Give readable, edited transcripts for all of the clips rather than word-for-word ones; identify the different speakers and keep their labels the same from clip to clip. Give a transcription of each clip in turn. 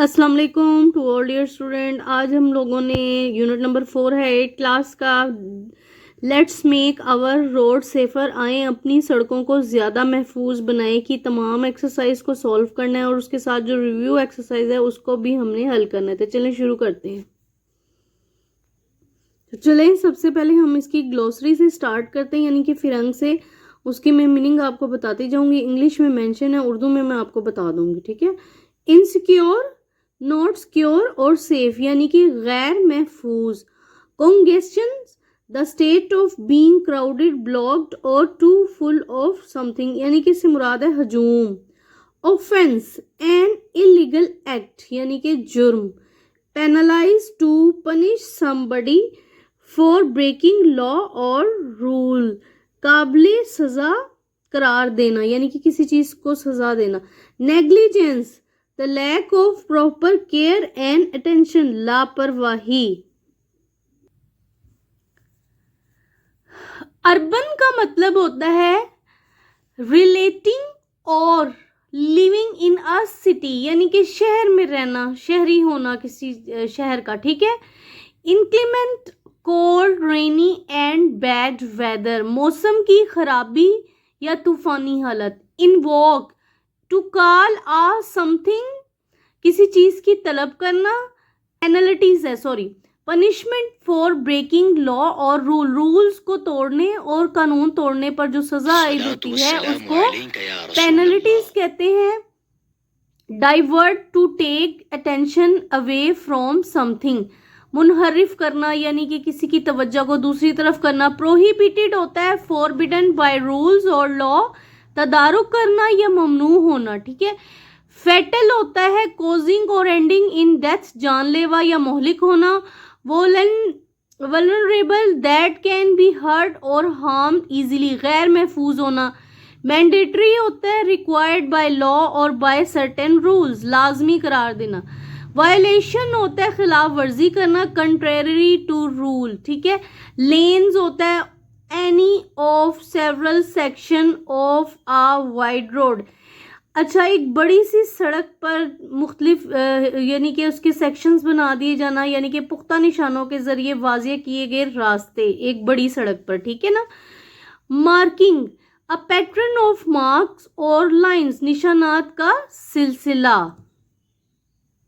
Speaker 1: अस्सलाम वालेकुम to all dear student. आज हम लोगों ने यूनिट नंबर 4 है 8 क्लास का let's make our road safer, आए अपनी सड़कों को ज़्यादा महफूज बनाए की तमाम एक्सरसाइज को सॉल्व करना है और उसके साथ जो रिव्यू एक्सरसाइज है उसको भी हमने हल करना है। तो चलें शुरू करते हैं। तो चलें सबसे पहले हम इसकी ग्लोसरी से स्टार्ट करते हैं, यानी कि फिरंग से। उसकी मैं मीनिंग आपको बताती जाऊंगी। इंग्लिश में मेंशन है, उर्दू में मैं आपको बता दूंगी, ठीक है। इनसिक्योर, नॉट सिक्योर और सेफ, यानी कि गैर महफूज। Congestion, the state of being crowded, blocked और टू फुल ऑफ समथिंग, यानी कि इससे मुराद है हजूम। ऑफेंस, एन इलीगल एक्ट, यानी कि जुर्म। Penalise, to punish somebody for breaking law और रूल, काबिले सजा करार देना, यानी कि किसी चीज को सजा देना। Negligence, the lack of proper care and attention, लापरवाही। अर्बन का मतलब होता है रिलेटिंग और लिविंग इन अ सिटी, यानी कि शहर में रहना, शहरी होना किसी शहर का, ठीक है। Inclement, cold, rainy and bad weather, मौसम की खराबी या तूफानी हालत। Invoke, to call a something, किसी चीज की तलब करना। पेनल्टीज है, sorry, punishment for breaking law और रूल्स को तोड़ने और कानून तोड़ने पर जो सजा आयद होती है उसको पेनल्टीज कहते हैं। Divert, to take attention away from something, मुनहरिफ करना, यानी कि किसी की तवज्जो को दूसरी तरफ करना। प्रोहिबिटेड होता है फॉरबिडन बाय रूल्स और लॉ, तदारुक करना या ममनू होना, ठीक है। फेटल होता है कॉजिंग और एंडिंग इन डेथ, जानलेवा या मोहलिक होना। Vulnerable, that can be hurt और हार्म इजीली, गैर महफूज होना। मैंडेटरी होता है रिक्वायर्ड बाय लॉ और बाय सर्टेन रूल्स, लाजमी करार देना। वायलेशन होता है खिलाफ वर्जी करना, कंट्रेरी टू रूल, ठीक है। लेन्स होता है any of several section of a wide road. अच्छा, एक बड़ी सी सड़क पर मुख्तलिफ यानी कि उसके सेक्शंस बना दिए जाना, यानी कि पुख्ता निशानों के जरिए वाज़ेह किए गए रास्ते एक बड़ी सड़क पर, ठीक है ना। Marking, a pattern of marks और लाइंस, निशानात का सिलसिला।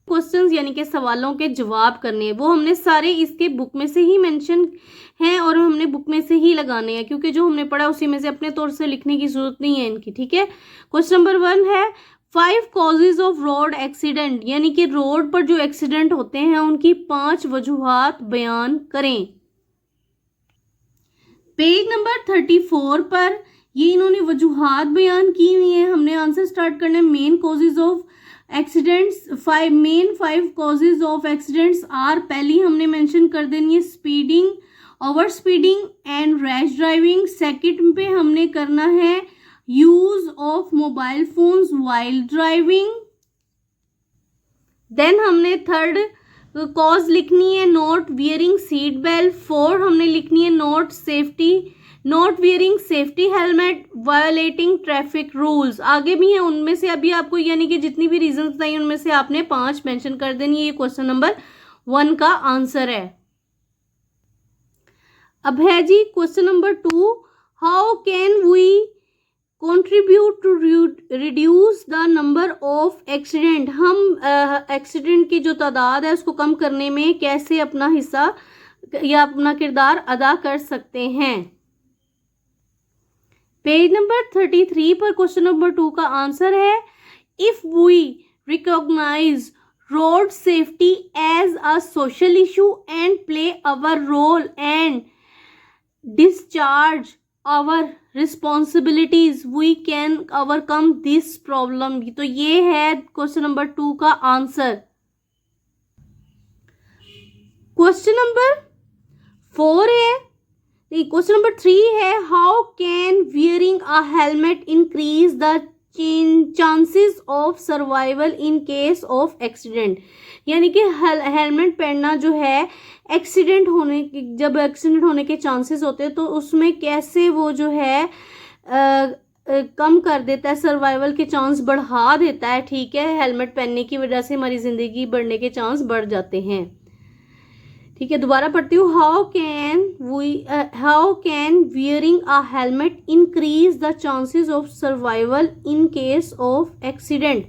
Speaker 1: क्वेश्चंस यानी कि सवालों के जवाब करने, वो हमने सारे इसके बुक में से ही मेंशन हैं और हमने बुक में से ही लगाने हैं, क्योंकि जो हमने पढ़ा उसी में से अपने तौर से लिखने की जरूरत नहीं है इनकी, ठीक है। क्वेश्चन नंबर 1 है 5 कॉजेज ऑफ रोड एक्सीडेंट, यानी कि रोड पर जो एक्सीडेंट होते हैं उनकी 5 वजूहात बयान करें। पेज नंबर 34 पर ये इन्होंने वजूहात बयान की हुई है। हमने आंसर स्टार्ट करना है। Main causes of accidents, 5 causes of accidents are, पहली हमने मेंशन कर देनी है speeding, over speeding and rash driving. Second पे हमने करना है use of mobile phones while driving. Then हमने थर्ड कॉज लिखनी है नॉट वियरिंग सीट बेल्ट। 4 हमने लिखनी है not wearing safety helmet, violating traffic rules. आगे भी हैं उनमें से अभी आपको, यानी कि जितनी भी रीजन बताई उनमें से आपने 5 मेंशन कर देनी है। ये क्वेश्चन नंबर 1 का आंसर है। अब है जी question number 2, how can we contribute to reduce the number of accident, हम एक्सीडेंट की जो तादाद है उसको कम करने में कैसे अपना हिस्सा या अपना किरदार अदा कर सकते हैं। पेज नंबर 33 पर क्वेश्चन नंबर 2 का आंसर है if we recognise road safety as a social issue and play our role and discharge our responsibilities we can overcome this problem. तो ये है क्वेश्चन नंबर 2 का आंसर। क्वेश्चन नंबर 4 है, question number 3 है how can wearing a helmet increase the chances of survival in case of accident, यानी कि helmet पहनना जो है एक्सीडेंट होने जब एक्सीडेंट होने के चांसेस होते हैं तो उसमें कैसे वो जो है कम कर देता है, सर्वाइवल के चांस बढ़ा देता है, ठीक है। हेलमेट पहनने की वजह से हमारी जिंदगी बढ़ने के चांस बढ़ जाते हैं, ठीक है। दोबारा पढ़ती हूँ। How can wearing a helmet increase the chances of survival in case of accident,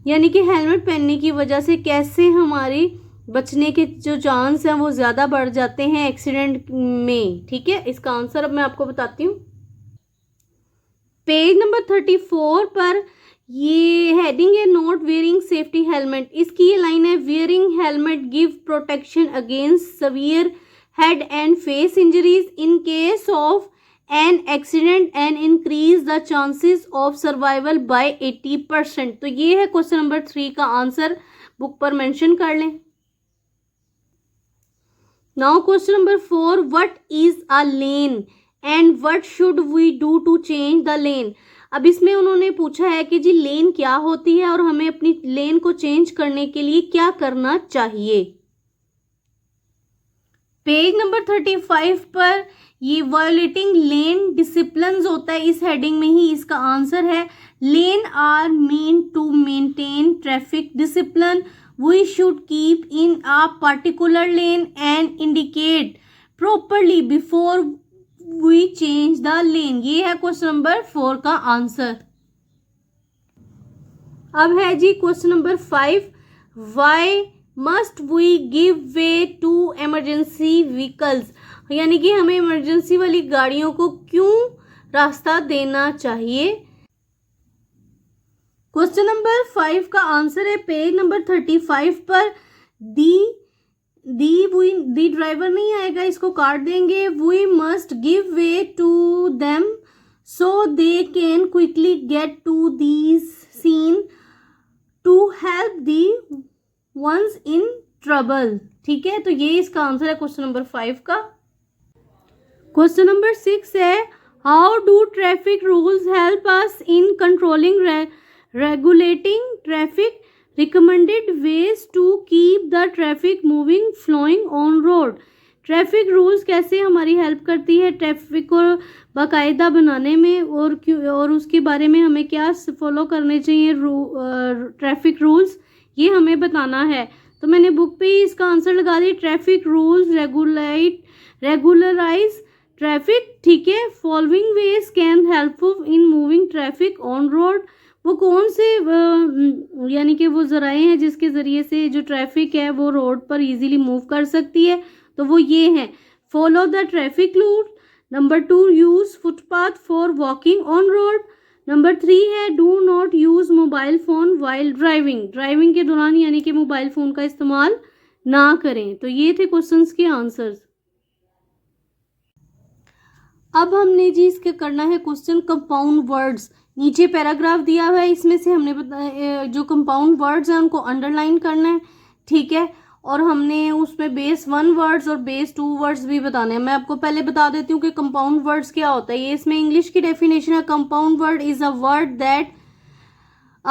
Speaker 1: यानी कि हेलमेट पहनने की वजह से कैसे हमारी बचने के जो चांस हैं वो ज़्यादा बढ़ जाते हैं एक्सीडेंट में, ठीक है। इसका आंसर अब मैं आपको बताती हूँ। पेज नंबर 34 पर ये हेडिंग है नॉट वेयरिंग सेफ्टी हेलमेट। इसकी ये लाइन है, wearing helmet give protection against severe head and face injuries in case of an accident and increase the chances of survival by 80%। तो ये है क्वेश्चन नंबर 3 का आंसर, बुक पर mention कर लें। Now question number 4, what is a lane and what should we do to change the lane. अब इसमें उन्होंने पूछा है कि जी लेन क्या होती है और हमें अपनी लेन को चेंज करने के लिए क्या करना चाहिए। पेज नंबर 35 पर ये वायोलेटिंग लेन डिसिप्लिन्स होता है, इस हेडिंग में ही इसका आंसर है। Lane are meant to maintain traffic discipline, we should keep in a particular lane and indicate properly before we change the lane. ये है क्वेश्चन नंबर 4 का आंसर। अब है जी question number 5, why must we give way to emergency vehicles, यानी कि हमें emergency वाली गाड़ियों को क्यों रास्ता देना चाहिए। क्वेश्चन नंबर 5 का आंसर है पेज नंबर 35 पर। दी ड्राइवर नहीं आएगा, इसको काट देंगे। We must give way to them so they can quickly get to this scene to help the ones in trouble, ठीक है। तो ये इसका आंसर है क्वेश्चन नंबर 5 का। क्वेश्चन नंबर 6 है, how do traffic rules help us in controlling regulating traffic, recommended ways to keep the traffic moving flowing on road. Traffic rules कैसे हमारी हेल्प करती है ट्रैफिक को बाकायदा बनाने में, और उसके बारे में हमें क्या फॉलो करने चाहिए ट्रैफिक रूल्स, ये हमें बताना है। तो मैंने बुक पे ही इसका आंसर लगा दिया। ट्रैफिक रूल्स रेगुलराइज ट्रैफिक, ठीक है। Following veg can helpful in moving traffic on road, वो कौन से यानी कि वो जराए हैं जिसके ज़रिए से जो ट्रैफिक है वो रोड पर इजीली मूव कर सकती है, तो वो ये है, follow the traffic rule. Number 2, use footpath for walking on road. Number 3 है, do not use mobile phone while driving, driving के दौरान यानी कि मोबाइल फ़ोन का इस्तेमाल ना करें। तो ये थे क्वेश्चंस के आंसर्स। अब हमने जी इसके करना है क्वेश्चन कंपाउंड वर्ड्स। नीचे पैराग्राफ दिया हुआ है, इसमें से हमने जो कंपाउंड वर्ड्स हैं उनको अंडरलाइन करना है, ठीक है। और हमने उसमें बेस 1 वर्ड्स और बेस 2 वर्ड्स भी बताने हैं। मैं आपको पहले बता देती हूँ कि कंपाउंड वर्ड्स क्या होता है। ये इसमें इंग्लिश की डेफिनेशन है। Compound word is a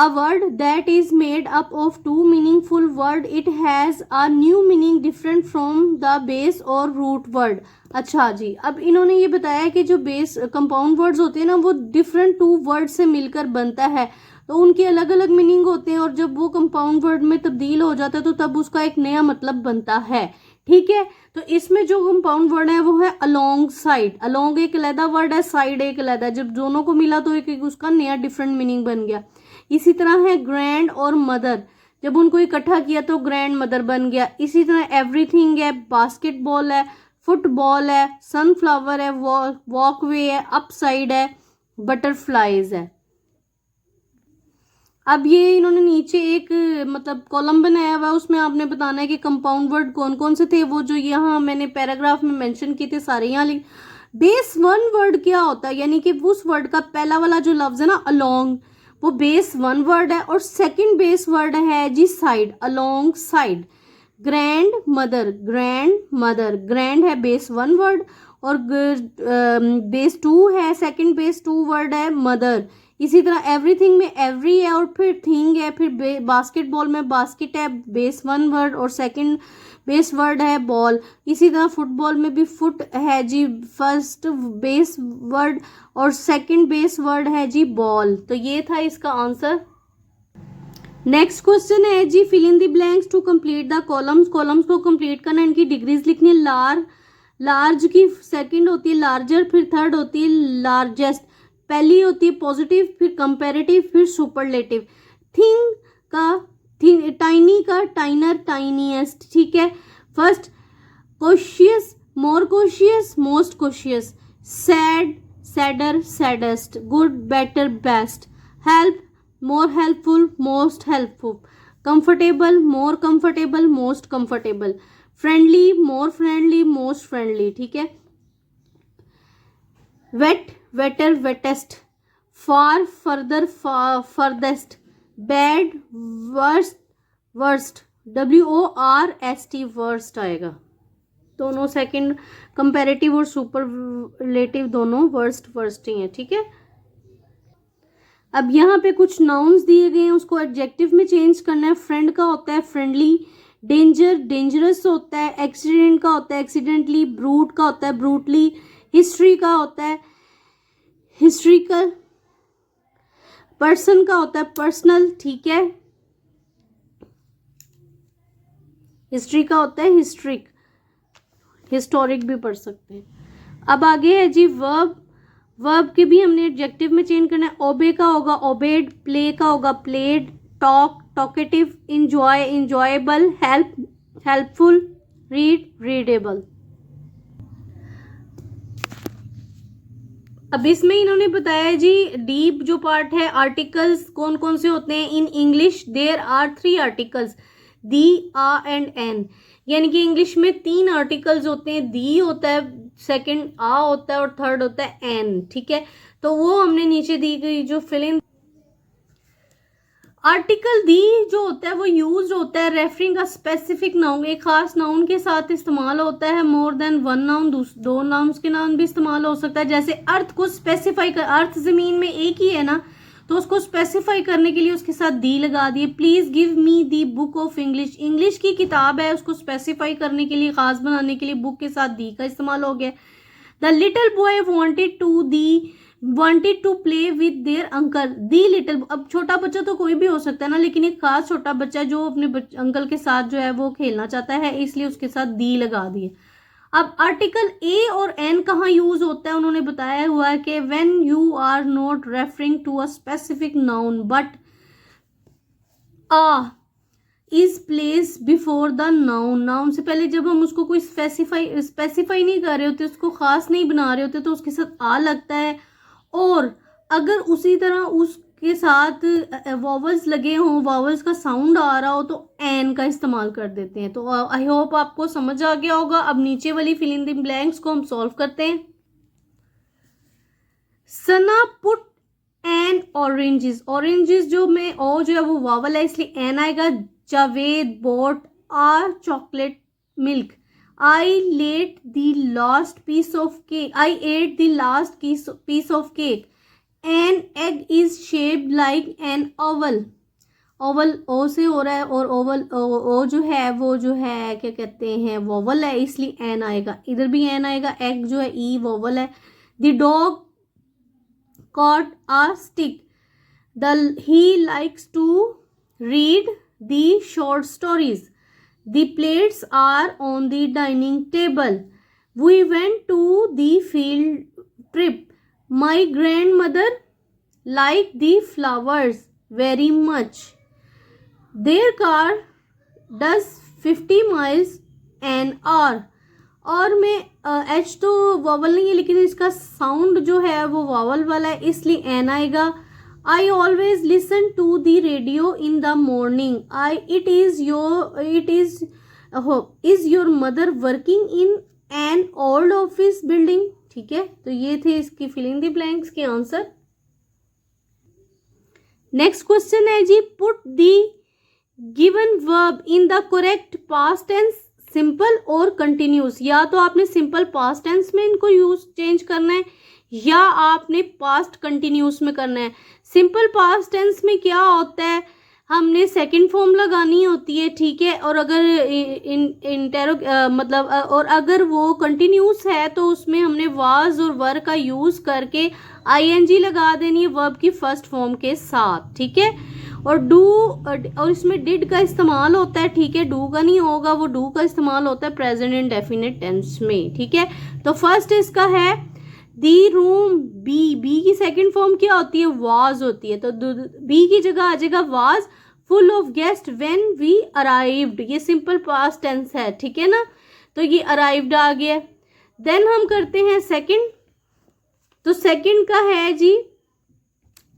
Speaker 1: word that is made up of two meaningful word. It has a new meaning different from the base or root word. अच्छा जी, अब इन्होंने ये बताया कि जो बेस कंपाउंड वर्ड्स होते हैं ना वो डिफरेंट 2 वर्ड से मिलकर बनता है, तो उनके अलग अलग मीनिंग होते हैं, और जब वो कंपाउंड वर्ड में तब्दील हो जाता है तो तब उसका एक नया मतलब बनता है, ठीक है। तो इसमें जो कंपाउंड वर्ड है वो है अलोंग साइड। अलोंग एक अलग वर्ड है, साइड एक अलग है, जब दोनों को मिला तो एक उसका नया डिफरेंट मीनिंग बन गया। इसी तरह है ग्रैंड और मदर, जब उनको इकट्ठा किया तो ग्रैंड मदर बन गया। इसी तरह एवरीथिंग है, बास्केटबॉल है, फुटबॉल है, सनफ्लावर है, वॉकवे है, अपसाइड है, बटरफ्लाइज है। अब ये इन्होंने नीचे एक मतलब कॉलम बनाया हुआ है, उसमें आपने बताना है कि कंपाउंड वर्ड कौन कौन से थे, वो जो यहाँ मैंने पैराग्राफ में मेंशन किए थे सारे यहाँ लिख। बेस 1 वर्ड क्या होता है, यानी कि उस वर्ड का पहला वाला जो लफ्ज है ना अलोंग, वो बेस 1 वर्ड है, और सेकंड बेस वर्ड है जी side, along side. Grand mother, grand है बेस 1 वर्ड, और बेस 2 है, सेकंड बेस 2 वर्ड है मदर, इसी तरह एवरीथिंग में एवरी है और फिर थिंग है, फिर बास्केटबॉल में बास्केट है, बेस वन वर्ड और सेकंड बेस वर्ड है बॉल। इसी तरह फुटबॉल में भी फुट है जी फर्स्ट बेस वर्ड और सेकंड बेस वर्ड है जी बॉल। तो ये था इसका आंसर। नेक्स्ट क्वेश्चन है जी fill in the blanks to complete the columns. Columns को कंप्लीट करना, इनकी डिग्रीज लिखनी है। लार्ज की सेकंड होती है लार्जर, फिर थर्ड होती है लार्जेस्ट, पहली होती है पॉजिटिव, फिर कंपैरेटिव, फिर सुपरलेटिव। थिंग का टाइनी का टाइनर, टाइनीएस्ट। ठीक है। First cautious, more cautious, most cautious. Sad, sadder, saddest. Good, better, best. Help, more helpful, most helpful. Comfortable, more comfortable, most comfortable. Friendly, more friendly, most friendly. ठीक है। Wet, wetter, wettest. Far, further, furthest. Bad, worst, worst. WORST, worst आएगा। दोनों second comparative और superlative दोनों worst ही हैं। ठीक है। अब यहाँ पे कुछ नाउन्स दिए गए हैं, उसको एडजेक्टिव में चेंज करना है। फ्रेंड का होता है फ्रेंडली, डेंजर डेंजरस होता है, एक्सीडेंट का होता है एक्सीडेंटली, ब्रूट का होता है ब्रूटली, हिस्ट्री का होता है हिस्ट्रिकल, पर्सन का होता है पर्सनल। ठीक है। हिस्ट्री का होता है हिस्ट्रिक, हिस्टोरिक भी पढ़ सकते हैं। अब आगे है जी वर्ब। वर्ब के भी हमने एडजेक्टिव में चेंज करना है। ओबे का होगा ओबेड, प्ले का होगा played, talk talkative, enjoy enjoyable, help helpful, read readable. अब इसमें इन्होंने बताया जी डीप जो पार्ट है, आर्टिकल्स कौन कौन से होते हैं in English. There are 3 articles, the, a and an. यानी कि इंग्लिश में 3 आर्टिकल्स होते हैं। दी होता है, सेकंड आ होता है और थर्ड होता है एन। ठीक है। तो वो हमने नीचे दी गई जो फिल इन। आर्टिकल दी जो होता है वो यूज होता है रेफरिंग अ स्पेसिफिक नाउन, एक खास नाउन के साथ इस्तेमाल होता है। More than one noun, 2 nouns के नाउन भी इस्तेमाल हो सकता है। जैसे अर्थ को स्पेसिफाई कर, अर्थ जमीन में एक ही है ना, तो उसको स्पेसिफाई करने के लिए उसके साथ दी लगा दिए। Please give me the book of English, English की किताब है, उसको स्पेसिफाई करने के लिए, खास बनाने के लिए बुक के साथ दी का इस्तेमाल हो गया। The little boy wanted to play with their uncle, the little. अब छोटा बच्चा तो कोई भी हो सकता है ना, लेकिन एक खास छोटा बच्चा जो अपने अंकल के साथ जो है वो खेलना चाहता है, इसलिए उसके साथ दी लगा दिए। अब आर्टिकल ए और एन कहाँ यूज होता है उन्होंने बताया हुआ है कि when you are not referring to a specific noun but a is place before the noun. Noun से पहले जब हम उसको कोई स्पेसिफाई नहीं कर रहे होते, उसको खास नहीं बना रहे होते, तो उसके साथ आ लगता है। और अगर उसी तरह उसके साथ वॉवल्स लगे हों, वॉवल्स का साउंड आ रहा हो, तो एन का इस्तेमाल कर देते हैं। तो आई होप आपको समझ आ गया होगा। अब नीचे वाली फिल इन द ब्लैंक्स को हम सॉल्व करते हैं। सना पुट एन ऑरेंजेस, ऑरेंजेस जो में ओ जो है वो वॉवल है इसलिए एन आएगा। Javed bought a chocolate milk. I ate the last piece of cake. I ate the last piece of cake. An egg is shaped like an oval. Oval O से हो रहा है और ओवल ओ जो है वो जो है क्या कहते हैं वोवल है, इसलिए एन आएगा। इधर भी एन आएगा। एग जो है ई वोवल है। The dog caught a stick. He likes to read the short stories. The plates are on the dining table. We went to the field trip. My grandmother liked the flowers very much. Their car does 50 miles an hour. और में H तो vowel नहीं है, लेकिन इसका sound जो है वो वॉवल वाला है, इसलिए एन आएगा। I always listen to the radio in the morning. Is your mother working in an old office building? ठीक है। तो ये थे इसकी फिलिंग द ब्लैंक्स के आंसर। नेक्स्ट क्वेश्चन है जी put the given verb in the correct past tense, simple और कंटिन्यूस। या तो आपने सिंपल पास्ट टेंस में इनको यूज चेंज करना है या आपने पास्ट कंटिन्यूस में करना है। सिंपल पास्ट टेंस में क्या होता है, हमने सेकंड फॉर्म लगानी होती है, ठीक है। और अगर और अगर वो कंटिन्यूस है तो उसमें हमने वाज और वर का यूज करके आईएनजी लगा देनी है वर्ब की फर्स्ट फॉर्म के साथ, ठीक है। और डू और इसमें डिड का इस्तेमाल होता है, ठीक है। डू का नहीं होगा, वो डू का इस्तेमाल होता है प्रेजेंट इंडेफिनिट टेंस में, ठीक है। तो फर्स्ट इसका है दी रूम, बी की सेकंड फॉर्म क्या होती है, वाज होती है। तो बी की जगह आ जाएगा was full of guest when we arrived, ये सिंपल पास्ट टेंस है, ठीक है ना। तो ये अराइव्ड आ गया। देन हम करते हैं सेकंड। तो सेकंड का है जी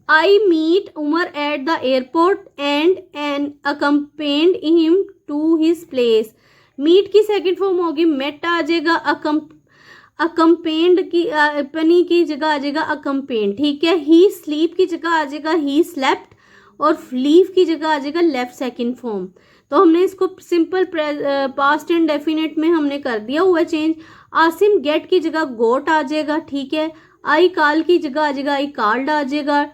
Speaker 1: I meet Umar at the airport and accompanied him to his place. Meet की सेकंड फॉर्म होगी मेट आ जाएगा, अकम्पेंड की पनी की जगह आ जाएगा अकम्पेंड, ठीक है। ही स्लीप की जगह आ जाएगा ही स्लेप्ट, और लीव की जगह आ जाएगा लेफ्ट सेकंड फॉर्म। तो हमने इसको सिंपल पास्ट इंडेफिनिट में हमने कर दिया हुआ चेंज। आसिम गेट की जगह गोट आ जाएगा, ठीक है। आई कॉल की जगह आ जाएगा आई कॉल्ड आ जाएगा।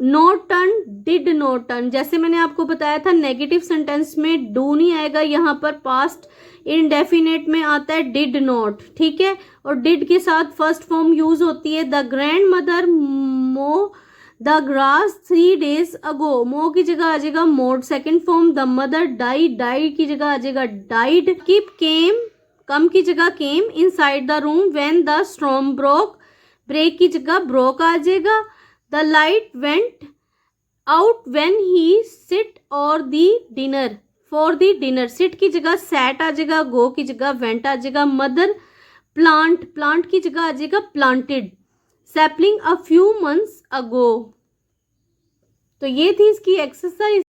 Speaker 1: Note turn did note turn, जैसे मैंने आपको बताया था नेगेटिव सेंटेंस में डू नहीं आएगा, यहाँ पर पास्ट इंडेफिनिट में आता है डिड नॉट, ठीक है। और डिड के साथ फर्स्ट फॉर्म यूज होती है। द ग्रैंड मदर मो द ग्रास 3 days अगो, मो की जगह आ जाएगा mode second form. The mother died की जगह आ जाएगा डाइड। कीप केम, कम की जगह came inside the room when the storm broke, break की जगह ब्रोक आ जाएगा। The light went out when he sit और the dinner for the dinner, sit की जगह सैट आ जाएगा, गो की जगह वेंट आ जाएगा। मदर प्लांट की जगह आ जाएगा planted. Sapling a few months ago. तो ये थी इसकी एक्सरसाइज।